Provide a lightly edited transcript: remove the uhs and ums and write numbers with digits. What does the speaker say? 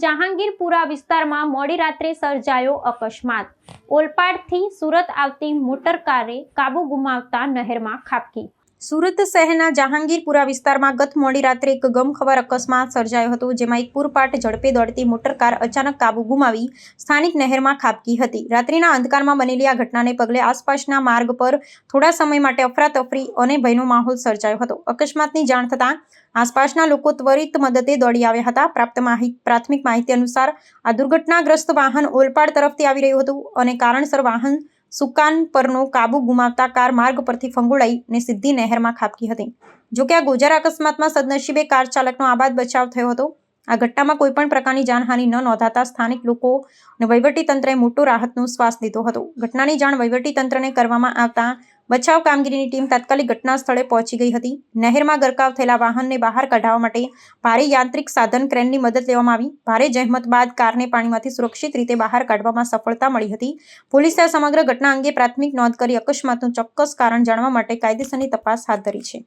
જહાંગીરપુરા વિસ્તારમાં મોડી રાત્રે સર્જાયો અકસ્માત। ઓલપાડથી સુરત આવતી મોટર કારે કાબુ ગુમાવતા નહેરમાં ખાબકી। સુરત શહેરના જહાંગીરપુરા વિસ્તારમાં ગત મોડી રાત્રે એક ગમખબર અકસ્માત સર્જાયો હતો, જેમાં એક પૂરપાટ ઝડપે દોડતી મોટર કાર અચાનક કાબુ ગુમાવી સ્થાનિક નહેરમાં ખાબકી હતી। રાત્રિના અંધકારમાં બનેલી આ ઘટનાને પગલે આસપાસના માર્ગ પર થોડા સમય માટે અફરાતફરી અને ભયનો માહોલ સર્જાયો હતો। અકસ્માતની જાણ થતાં આસપાસના લોકો ત્વરિત મદદે દોડી આવ્યા હતા। પ્રાથમિક માહિતી અનુસાર આ દુર્ઘટનાગ્રસ્ત વાહન ઓલપાડ તરફથી આવી રહ્યું હતું અને કારણસર વાહન સુકાન પરનો કાબુ ગુમાવતા કાર માર્ગ પરથી ફંગોળાઈને સીધી નહેરમાં ખાબકી હતી। જોકે આ ગોજારા અકસ્માતમાં સદનસીબે કાર ચાલકનો આબાદ બચાવ થયો હતો। આ ઘટનામાં કોઈપણ પ્રકારની જાનહાનિ ન નોંધાતા સ્થાનિક લોકો અને વહીવટીતંત્રએ મોટો રાહતનો શ્વાસ લીધો હતો। ઘટનાની જાણ વહીવટીતંત્રને કરવામાં આવતા બચાવ કામગીરીની ટીમ તાત્કાલિક ઘટના સ્થળે પહોંચી ગઈ હતી। નહેરમાં ગરકાવ થયેલા વાહનને બહાર કાઢવા માટે ભારે યાંત્રિક સાધન ક્રેનની મદદ લેવામાં આવી। ભારે જહેમત બાદ કારને પાણીમાંથી સુરક્ષિત રીતે બહાર કાઢવામાં સફળતા મળી હતી। પોલીસે આ સમગ્ર ઘટના અંગે પ્રાથમિક નોંધ કરી અકસ્માતનું ચોક્કસ કારણ જાણવા માટે કાયદેસરની તપાસ હાથ ધરી છે।